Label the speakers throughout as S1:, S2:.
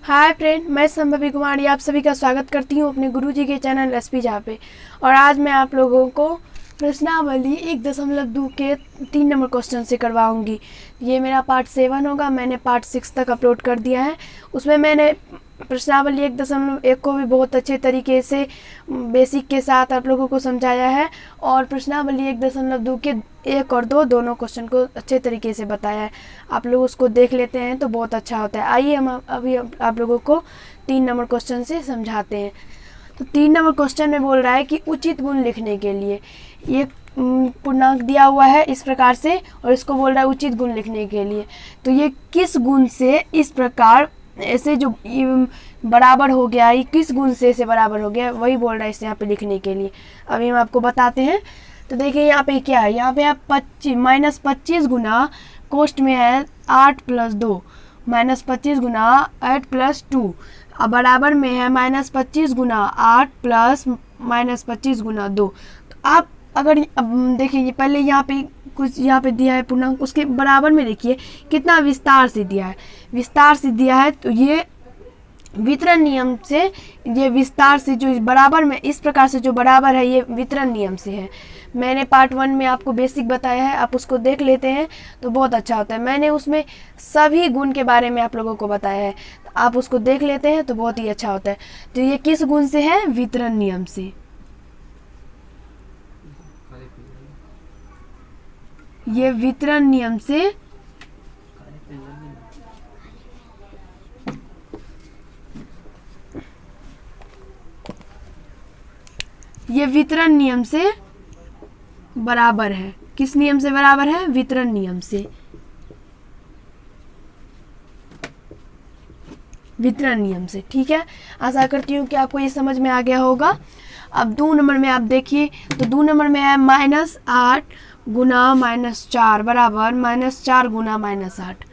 S1: Hi friend, मैं संभवी कुमारी आप सभी का स्वागत करती हूँ अपने गुरुजी के चैनल रेसिपी जहाँ पे। और आज मैं आप लोगों को प्रश्नावली 1.2 के 3 नंबर क्वेश्चन से करवाऊँगी। ये मेरा पार्ट 7 होगा, मैंने पार्ट 6 तक अपलोड कर दिया है। उसमें मैंने प्रश्नावली 1.1 को भी बहुत अच्छे तरीके से बेसिक के साथ आप लोगों को समझाया है, और प्रश्नावली 1.2 के 1 और 2 दोनों क्वेश्चन को अच्छे तरीके से बताया है। आप लोग उसको देख लेते हैं तो बहुत अच्छा होता है। आइए हम अभी आप लोगों को 3 नंबर क्वेश्चन से समझाते हैं। तो 3 नंबर क्वेश्चन में बोल रहा है कि उचित गुण लिखने के लिए ये पूर्णांक दिया हुआ है इस प्रकार से, और इसको बोल रहा है उचित गुण लिखने के लिए। तो ये किस गुण से इस प्रकार ऐसे जो बराबर हो गया, ये किस गुण से ऐसे बराबर हो गया, वही बोल रहा है इसे यहाँ पे लिखने के लिए। अभी हम आपको बताते हैं। तो देखिए यहाँ पे क्या है, यहाँ पे आप -25 गुना कोष्ट में है 8 + 2, -25 गुना 8 + 2 अब बराबर में है -25 गुना 8 प्लस -25 गुना 2। तो आप अगर देखिए पहले यहाँ पे कुछ यहाँ पे दिया है पूर्णांक, उसके बराबर में देखिए कितना विस्तार से दिया है, विस्तार से दिया है। तो ये वितरण नियम से, ये विस्तार से जो बराबर में इस प्रकार से जो बराबर है, ये वितरण नियम से है। मैंने पार्ट 1 में आपको बेसिक बताया है, आप उसको देख लेते हैं तो बहुत अच्छा होता है। मैंने उसमें सभी गुण के बारे में आप लोगों को बताया है, तो आप उसको देख लेते हैं तो बहुत ही अच्छा होता है। तो ये किस गुण से है? वितरण नियम से। ये वितरण नियम से वितरण नियम से बराबर है। किस नियम से बराबर है? वितरण नियम से। वितरण नियम से, ठीक है। आशा करती हूँ कि आपको ये समझ में आ गया होगा। अब 2 नंबर में आप देखिए, तो 2 नंबर में है -8 गुना -4 बराबर -4 गुना -8।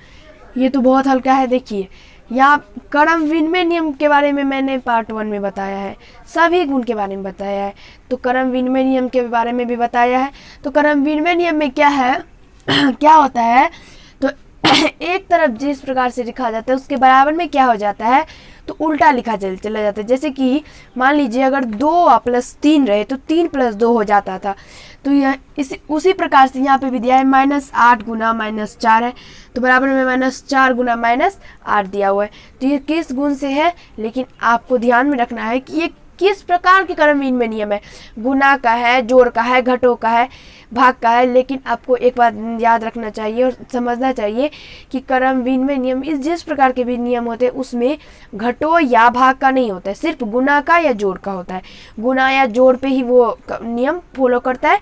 S1: ये तो बहुत हल्का है। देखिए यहाँ क्रम विनिमय नियम के बारे में मैंने पार्ट 1 में बताया है, सभी गुण के बारे में बताया है, तो क्रम विनिमय नियम के बारे में भी बताया है। तो क्रम विनिमय नियम में क्या है क्या होता है, तो एक तरफ जिस प्रकार से लिखा जाता है उसके बराबर में क्या हो जाता है, तो उल्टा लिखा चला जाता है। जैसे कि मान लीजिए अगर 2 + 3 रहे तो 3 + 2 हो जाता था। तो यह उसी प्रकार से यहाँ पे भी दिया है -8 गुना -4 है, तो बराबर में -4 गुना -8 दिया हुआ है। तो ये किस गुण से है, लेकिन आपको ध्यान में रखना है कि ये किस प्रकार के क्रम विनिमय नियम है। गुना का है, जोड़ का है, घटों का है, भाग का है। लेकिन आपको एक बात याद रखना चाहिए और समझना चाहिए कि क्रम विनिमय नियम जिस प्रकार के भी नियम होते हैं उसमें घटों या भाग का नहीं होता है, सिर्फ गुना का या जोड़ का होता है। गुना या जोड़ पे ही वो नियम फॉलो करता है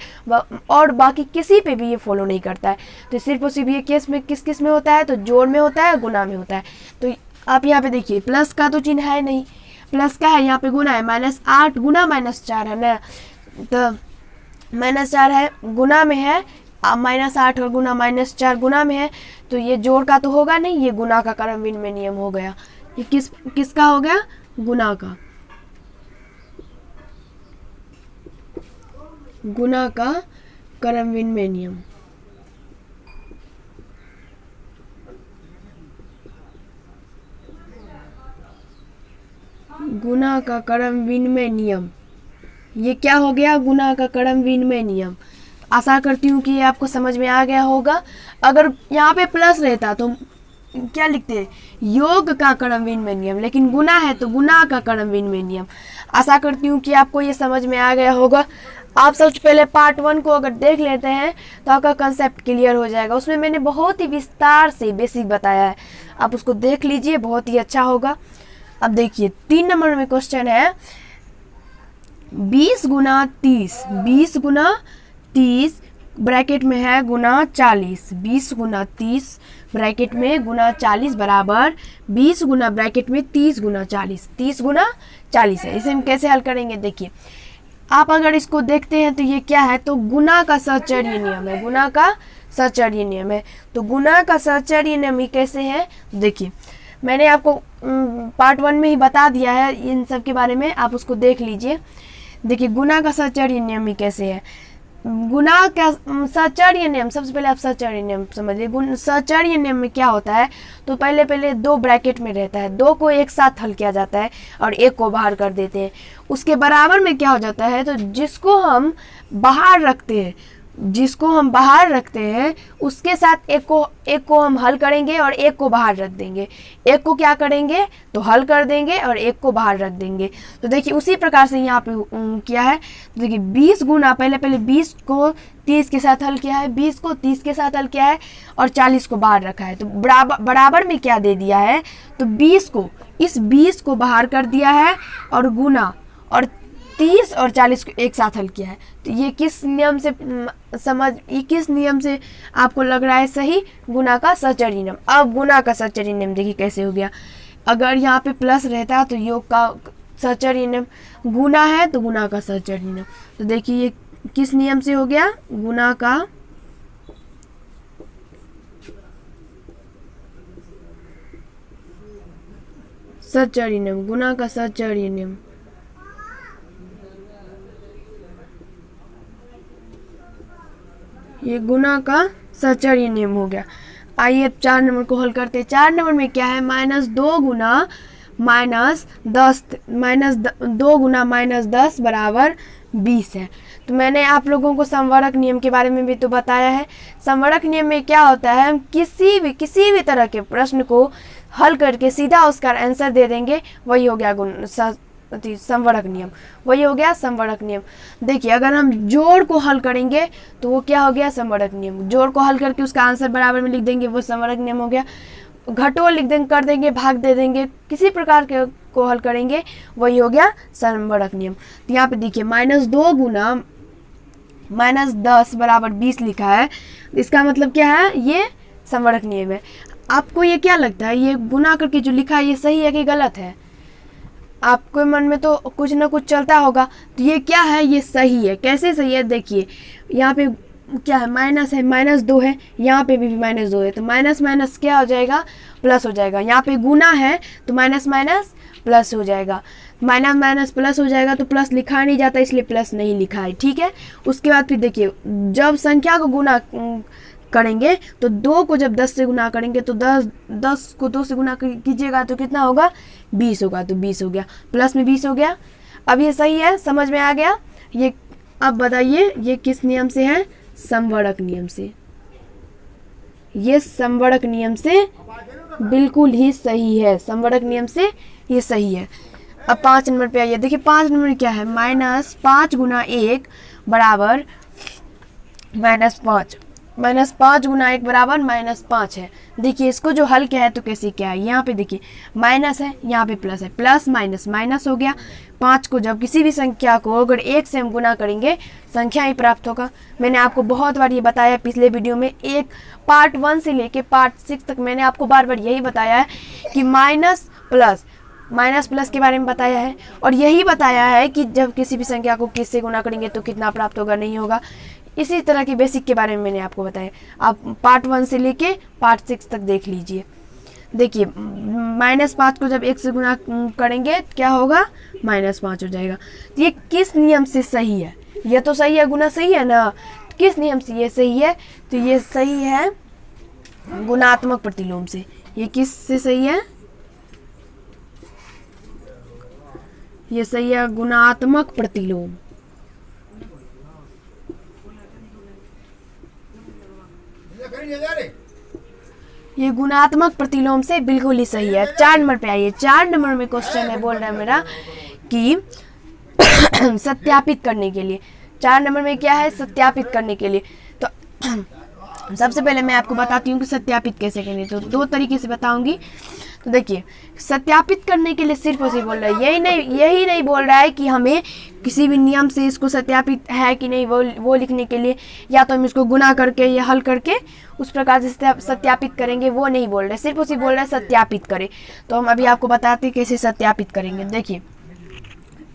S1: और बाकी किसी पे भी ये फॉलो नहीं करता है। तो सिर्फ और सिर्फ ये केस में किस में होता है, तो जोड़ में होता है, गुना में होता है। तो आप यहाँ पे देखिए प्लस का तो चिन्ह है नहीं, प्लस का है, यहाँ पे गुना है, -8 गुना -4 है ना, तो -4 है गुना में है, -8 और गुना -4 गुना में है, तो ये जोड़ का तो होगा नहीं, ये गुना का क्रम विनिमय नियम हो गया। ये किसका हो गया? गुना का। गुना का क्रम विनिमय नियम। गुना का क्रम विनिमय नियम, ये क्या हो गया? गुना का क्रम विनिमय नियम। आशा करती हूँ कि ये आपको समझ में आ गया होगा। अगर यहाँ पे प्लस रहता तो क्या लिखते हैं? योग का क्रम विनिमय नियम, लेकिन गुना है तो गुना का क्रम विनिमय नियम। आशा करती हूँ कि आपको ये समझ में आ गया होगा। आप सबसे पहले पार्ट 1 को अगर देख लेते हैं तो आपका कंसेप्ट क्लियर हो जाएगा। उसमें मैंने बहुत ही विस्तार से बेसिक बताया है, आप उसको देख लीजिए, बहुत ही अच्छा होगा। अब देखिए 3 नंबर में क्वेश्चन है 20 गुना 30, 20 गुना 30 ब्रैकेट में है गुना 40, 20 गुना 30 ब्रैकेट में गुना 40 बराबर 20 गुना ब्रैकेट में 30 गुना 40, 30 गुना 40 है। इसे हम कैसे हल करेंगे? देखिए आप अगर इसको देखते हैं तो ये क्या है, तो गुना का सहचर्य नियम है, गुना का सहचर्य नियम है। तो गुना का सहचर्य नियम ही कैसे है? देखिए मैंने आपको पार्ट 1 में ही बता दिया है इन सब के बारे में, आप उसको देख लीजिए। देखिए गुना का सहचर्य नियम ही कैसे है, गुना का सहचर्य नियम, सबसे पहले आप सहचर्य नियम समझिए। सहचर्य नियम में क्या होता है, तो पहले दो ब्रैकेट में रहता है, दो को एक साथ हल किया जाता है और एक को बाहर कर देते हैं। उसके बराबर में क्या हो जाता है, तो जिसको हम बाहर रखते हैं उसके साथ एक को हम हल करेंगे और एक को बाहर रख देंगे। एक को क्या करेंगे, तो हल कर देंगे और एक को बाहर रख देंगे। तो देखिए उसी प्रकार से यहाँ पे किया है। तो देखिए 20 गुना, पहले 20 को 30 के साथ हल किया है, 20 को 30 के साथ हल किया है और 40 को बाहर रखा है। तो बराबर में क्या दे दिया है, तो 20 को बाहर कर दिया है और गुना, और 30 और 40 को एक साथ हल किया है। तो ये किस नियम से आपको लग रहा है सही, गुना का सहचर्य नियम। अब गुना का सहचर्य नियम देखिए कैसे हो गया। अगर यहाँ पे प्लस रहता तो योग का सहचर्य नियम, गुना है तो गुना का सहचर्य नियम। तो देखिए ये किस नियम से हो गया, गुना का सहचर्य नियम, गुना का सहचर्य नियम। ये गुना का सहचर्य नियम हो गया। आइए अब 4 नंबर को हल करते हैं। 4 नंबर में क्या है, -2 गुना -10 बराबर 20 है। तो मैंने आप लोगों को संवरक नियम के बारे में भी तो बताया है। संवरक नियम में क्या होता है, हम किसी भी तरह के प्रश्न को हल करके सीधा उसका आंसर दे देंगे, वही हो गया संवरक नियम, वही हो गया संवरक नियम। देखिए अगर हम जोड़ को हल करेंगे तो वो क्या हो गया, संवरक नियम। जोड़ को हल करके उसका आंसर बराबर में लिख देंगे, वो संवरक नियम हो गया। घटों लिख देंगे, कर देंगे, भाग दे देंगे, किसी प्रकार के को हल करेंगे, वही हो गया संवरक नियम। तो यहाँ पे देखिए -2 गुना -10 बराबर 20 लिखा है, इसका मतलब क्या है, ये संवरक नियम है। आपको ये क्या लगता है, ये गुना करके जो लिखा है ये सही है कि गलत है? आपके मन में तो कुछ ना कुछ चलता होगा। तो ये क्या है, ये सही है। कैसे सही है, देखिए यहाँ पे क्या है, माइनस है, -2 है, यहाँ पे भी -2 है, तो माइनस माइनस क्या हो जाएगा, प्लस हो जाएगा। यहाँ पे गुना है तो माइनस माइनस प्लस हो जाएगा, माइनस माइनस प्लस हो जाएगा। तो प्लस लिखा नहीं जाता इसलिए प्लस नहीं लिखा है, ठीक है। उसके बाद फिर देखिए जब संख्या को गुना करेंगे तो 2 को जब 10 से गुना करेंगे तो 10 को 2 से गुना कीजिएगा तो कितना होगा, 20 होगा। तो 20 हो गया, प्लस में 20 हो गया। अब ये सही है, समझ में आ गया ये। अब बताइए ये किस नियम से है, संवरक नियम से। ये संवरक नियम से बिल्कुल ही सही है, संवरक नियम से ये सही है। अब 5 नंबर पे आइए। देखिए 5 नंबर क्या है, -5 गुना 1 बराबर -5, -5 गुना 1 बराबर -5 है। देखिए इसको जो हल किया है तो कैसे क्या है, यहाँ पे देखिए माइनस है, यहाँ पे प्लस है, प्लस माइनस माइनस हो गया। 5 को जब किसी भी संख्या को अगर 1 से हम गुना करेंगे संख्या ही प्राप्त होगा। मैंने आपको बहुत बार ये बताया पिछले वीडियो में, एक पार्ट 1 से लेके पार्ट 6 तक मैंने आपको बार बार यही बताया है कि माइनस प्लस के बारे में बताया है, और यही बताया है कि जब किसी भी संख्या को किस से गुना करेंगे तो कितना प्राप्त होगा, नहीं होगा। इसी तरह की बेसिक के बारे में मैंने आपको बताया। आप पार्ट 1 से लेके पार्ट 6 तक देख लीजिए। देखिए -5 को जब 1 से गुना करेंगे क्या होगा, -5 हो जाएगा। तो ये किस नियम से सही है, ये तो सही है, गुना सही है ना। किस नियम से ये सही है, तो ये सही है गुणात्मक प्रतिलोम से। ये किस से सही है, ये सही है गुणात्मक प्रतिलोम। ये गुणात्मक प्रतिलोम से बिल्कुल ही सही है। 4 नंबर पे आइए। 4 नंबर में क्वेश्चन है, बोल रहा है मेरा कि सत्यापित करने के लिए। 4 नंबर में क्या है, सत्यापित करने के लिए। तो सबसे पहले मैं आपको बताती हूँ कि सत्यापित कैसे करें, तो 2 तरीके से बताऊंगी। तो देखिए सत्यापित करने के लिए सिर्फ उसे बोल रहा है, यही नहीं बोल रहा है कि हमें किसी भी नियम से इसको सत्यापित है कि नहीं वो लिखने के लिए, या तो हम इसको गुना करके या हल करके उस प्रकार से सत्यापित करेंगे, वो नहीं बोल रहे। सिर्फ उसे बोल रहा है सत्यापित करें। तो हम अभी आपको बताते हैं कैसे सत्यापित करेंगे। देखिए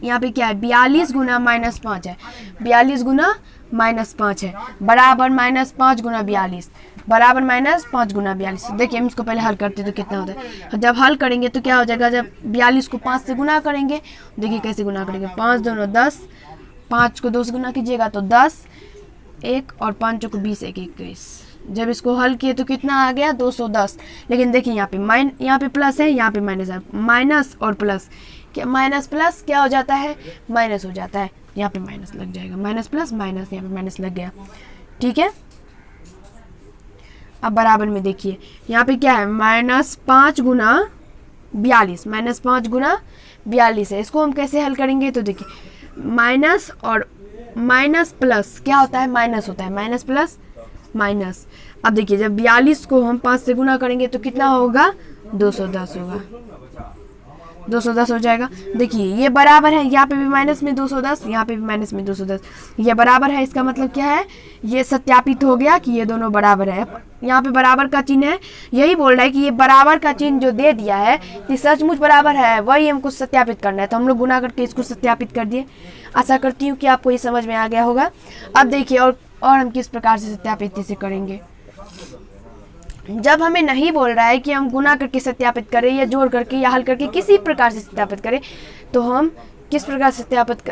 S1: यहाँ पे क्या है, 42 गुना -5 है, 42 गुना -5 है बराबर -5 गुना 42 बराबर -5 गुना 42। देखिए हम इसको पहले हल करते तो कितना होता है। जब हल करेंगे तो क्या हो जाएगा, जब 42 को 5 से गुना करेंगे, देखिए कैसे गुना करेंगे, 5 दूनी 10, 5 को 2 से गुना कीजिएगा तो 10, 1 और 5 को 20 1 21। जब इसको हल किए तो कितना आ गया 210। लेकिन देखिए यहाँ पे प्लस है, यहाँ पे माइनस है। माइनस और प्लस क्या, माइनस प्लस क्या हो जाता है, माइनस हो जाता है। यहाँ पे माइनस लग जाएगा, माइनस प्लस माइनस, यहाँ पे माइनस लग गया। ठीक है, अब बराबर में देखिए यहाँ पे क्या है, -5 गुना 42, -5 गुना 42 है। इसको हम कैसे हल करेंगे, तो देखिए माइनस और माइनस प्लस क्या होता है, माइनस होता है, माइनस प्लस माइनस। अब देखिए जब 42 को हम 5 से गुना करेंगे तो कितना होगा, 210 होगा, 210 हो जाएगा। देखिए ये बराबर है, यहाँ पे भी माइनस में 210, यहाँ पे भी माइनस में 210, ये बराबर है। इसका मतलब क्या है, ये सत्यापित हो गया कि ये दोनों बराबर है। यहाँ पे बराबर का चिन्ह है, यही बोल रहा है कि ये बराबर का चिन्ह जो दे दिया है कि सचमुच बराबर है, वही हमको सत्यापित करना है। तो हम लोग गुना करके इसको सत्यापित कर दिए। आशा करती हूँ कि आपको ये समझ में आ गया होगा। अब देखिए और हम किस प्रकार से सत्यापित इसे करेंगे। जब हमें नहीं बोल रहा है कि हम गुना करके सत्यापित करें या जोड़ करके या हल करके किसी प्रकार से सत्यापित करें, तो हम किस प्रकार से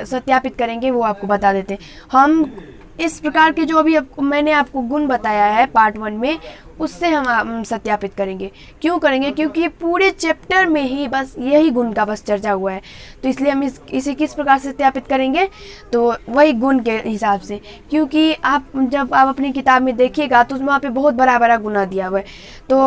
S1: सत्यापित करेंगे वो आपको बता देते हैं। हम इस प्रकार के जो अभी मैंने आपको गुण बताया है पार्ट 1 में, उससे हम सत्यापित करेंगे। क्यों करेंगे, क्योंकि पूरे चैप्टर में ही बस यही गुण का बस चर्चा हुआ है। तो इसलिए हम इसे किस प्रकार से सत्यापित करेंगे, तो वही गुण के हिसाब से। क्योंकि जब आप अपनी किताब में देखिएगा तो वहाँ पे बहुत बड़ा बड़ा गुना दिया हुआ है, तो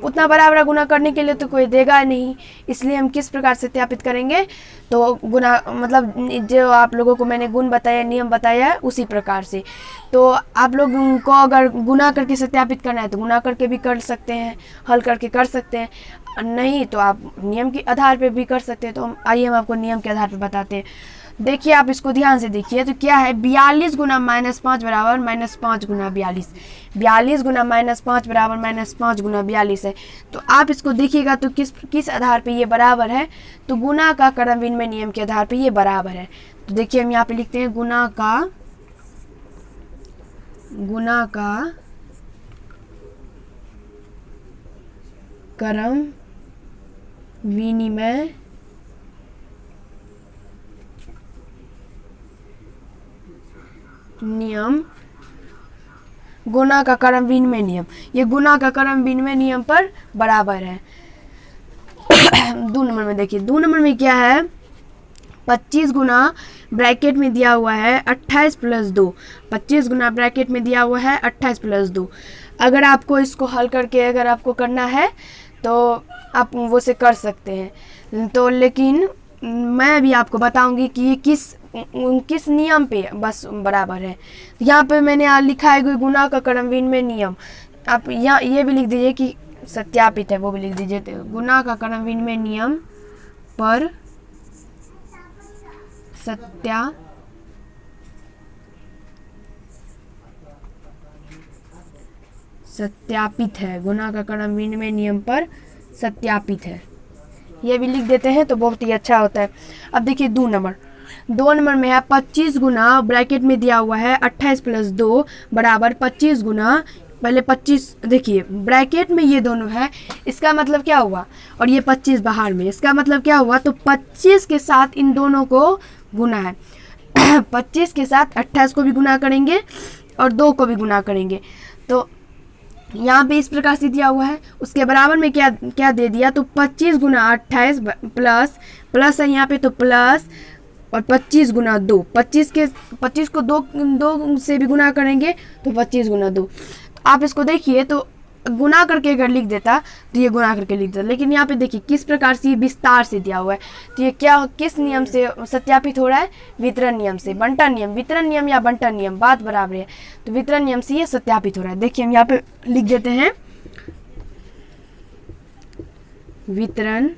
S1: उतना बड़ा बड़ा गुना करने के लिए तो कोई देगा नहीं। इसलिए हम किस प्रकार से सत्यापित करेंगे, तो गुना मतलब जो आप लोगों को मैंने गुण बताया, नियम बताया है, उसी प्रकार से। तो आप लोग को अगर गुना करके सत्यापित करना है तो गुना करके भी कर सकते हैं, हल करके कर सकते हैं, नहीं तो आप नियम के आधार पे भी कर सकते हैं। तो आइए हम आपको नियम के आधार पे बताते हैं। देखिए आप इसको ध्यान से देखिए, तो क्या है, 42 गुना -5 बराबर -5 गुना 42। 42 गुना -5 बराबर -5 गुना 42 है। तो आप इसको देखिएगा तो किस आधार पे ये बराबर है, तो गुना का क्रम विनिमय नियम के आधार पे ये बराबर है। तो देखिए हम यहाँ पे लिखते हैं गुना का क्रम विनिमय नियम, गुना का क्रम विनिमय नियम, ये गुना का क्रम विनिमय नियम पर बराबर है। 2 नंबर में देखिए, 2 नंबर में क्या है, 25 गुना ब्रैकेट में दिया हुआ है 28 + 2। 25 गुना ब्रैकेट में दिया हुआ है 28 + 2। अगर आपको इसको हल करके अगर आपको करना है तो आप वो से कर सकते हैं। तो लेकिन मैं अभी आपको बताऊंगी कि ये किस नियम पे बस बराबर है। यहाँ पे मैंने लिखा है गुना का क्रम विनिमय नियम, आप यहाँ ये भी लिख दीजिए कि सत्यापित है, वो भी लिख दीजिए। तो गुना का क्रम विनिमय नियम पर सत्यापित है, गुना का क्रम विनिमय नियम पर सत्यापित है, ये भी लिख देते हैं तो बहुत ही अच्छा होता है। अब देखिए 2 नंबर में है 25 गुना ब्रैकेट में दिया हुआ है 28 + 2 बराबर 25 गुना, पहले 25 देखिए ब्रैकेट में ये दोनों है, इसका मतलब क्या हुआ, और ये 25 बाहर में, इसका मतलब क्या हुआ, तो 25 के साथ इन दोनों को गुना है। 25 के साथ 28 को भी गुना करेंगे और 2 को भी गुना करेंगे। तो यहाँ पे इस प्रकार से दिया हुआ है, उसके बराबर में क्या दे दिया, तो 25 गुना 28 प्लस है यहाँ पे, तो प्लस और 25 गुना 2, 25 को 2 से भी गुना करेंगे तो 25 गुना 2। तो आप इसको देखिए, तो गुना करके अगर लिख देता तो ये गुना करके लिख देता, लेकिन यहाँ पे देखिए किस प्रकार से ये विस्तार से दिया हुआ है। तो ये किस नियम से सत्यापित हो रहा है, वितरण नियम से, बंटन नियम, वितरण नियम या बंटन नियम बात बराबर है। तो वितरण नियम से ये सत्यापित हो रहा है। देखिए हम यहाँ पे लिख देते हैं वितरण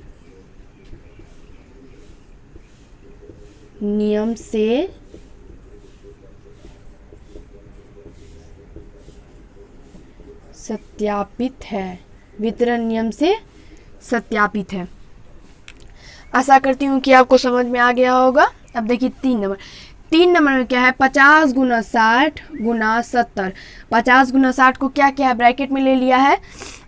S1: नियम से सत्यापित है, वितरण नियम से सत्यापित है। आशा करती हूँ कि आपको समझ में आ गया होगा। अब देखिए 3 नंबर में क्या है, 50 गुना 60 गुना 70। 50 गुना 60 को क्या है, ब्रैकेट में ले लिया है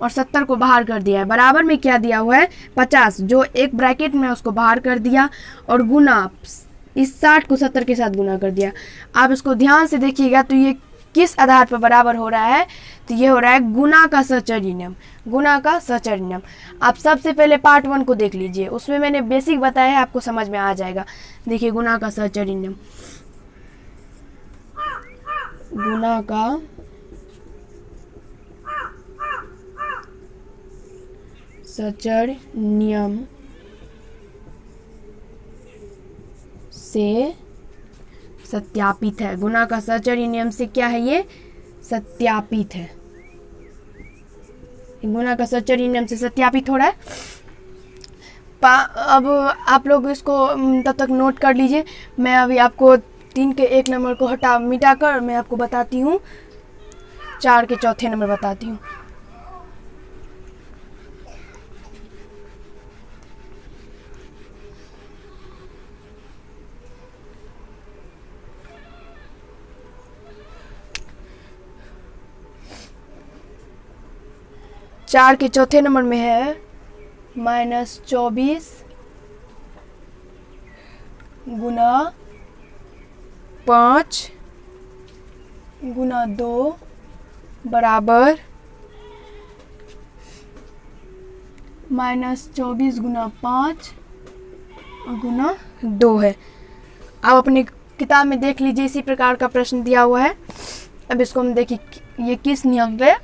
S1: और 70 को बाहर कर दिया है। बराबर में क्या दिया हुआ है, 50 जो एक ब्रैकेट में है उसको बाहर कर दिया और गुना इस 60 को 70 के साथ गुना कर दिया। आप इसको ध्यान से देखिएगा तो ये किस आधार पर बराबर हो रहा है, तो ये हो रहा है गुना का सहचर्य नियम, गुना का सहचर्य नियम। आप सबसे पहले पार्ट 1 को देख लीजिए, उसमें मैंने बेसिक बताया है, आपको समझ में आ जाएगा। देखिए गुना का सहचर्य नियम, गुना का सहचर्य नियम से सत्यापित है। गुना का सहचर्य नियम से क्या है, ये सत्यापित है। गुना का सहचर्य नियम से सत्यापित हो रहा है। अब आप लोग इसको तब तक नोट कर लीजिए। मैं अभी आपको 3 के 1 नंबर को मिटाकर मैं आपको बताती हूँ, 4 के चौथे नंबर बताती हूँ। चार के चौथे नंबर में है -24 गुना 5 गुना 2 बराबर -24 गुना 5 गुना 2 है। आप अपनी किताब में देख लीजिए, इसी प्रकार का प्रश्न दिया हुआ है। अब इसको हम देखिए ये किस नियम पे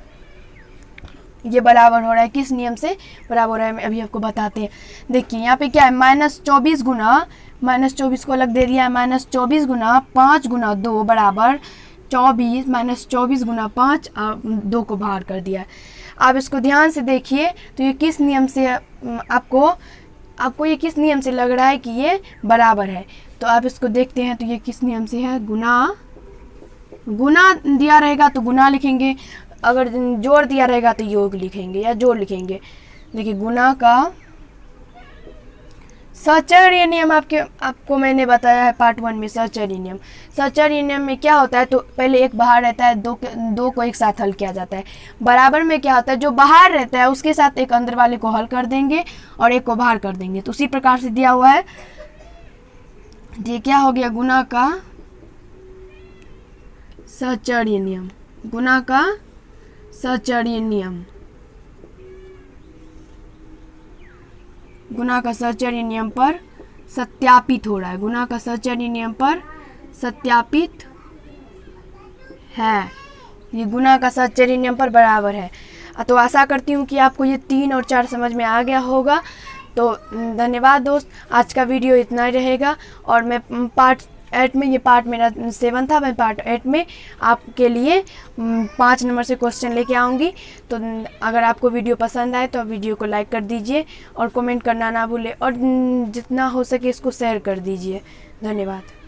S1: ये बराबर हो रहा है, किस नियम से बराबर हो रहा है, अभी आपको बताते हैं। देखिए यहाँ पे क्या है, -24 गुना, -24 को अलग दे दिया है, -24 गुना 5 गुना 2 बराबर 24, -24 गुना 5 और 2 को बाहर कर दिया है। आप इसको ध्यान से देखिए तो ये किस नियम से आपको ये किस नियम से लग रहा है कि ये बराबर है। तो आप इसको देखते हैं तो ये किस नियम से है, गुना दिया रहेगा तो गुना लिखेंगे, अगर जोड़ दिया रहेगा तो योग लिखेंगे या जोड़ लिखेंगे। देखिए गुना का सहचर्य नियम आपको मैंने बताया है पार्ट 1 में। सहचर्य नियम, सहचर्य नियम में क्या होता है, तो पहले एक बाहर रहता है, दो को एक साथ हल किया जाता है। बराबर में क्या होता है, जो बाहर रहता है उसके साथ एक अंदर वाले को हल कर देंगे और एक को बाहर कर देंगे। तो उसी प्रकार से दिया हुआ है। ये क्या हो गया, गुना का सहचर्य नियम, गुना का सहचर्य नियम, गुना का सहचर्य नियम पर सत्यापित हो रहा है, गुना का सहचर्य नियम पर सत्यापित है। ये गुना का सहचर्य नियम पर बराबर है। तो आशा करती हूँ कि आपको ये 3 और 4 समझ में आ गया होगा। तो धन्यवाद दोस्त, आज का वीडियो इतना ही रहेगा। और मैं पार्ट 8 में, ये पार्ट मेरा 7 था, मैं पार्ट 8 में आपके लिए 5 नंबर से क्वेश्चन लेके आऊँगी। तो अगर आपको वीडियो पसंद आए तो वीडियो को लाइक कर दीजिए और कमेंट करना ना भूलें, और जितना हो सके इसको शेयर कर दीजिए। धन्यवाद।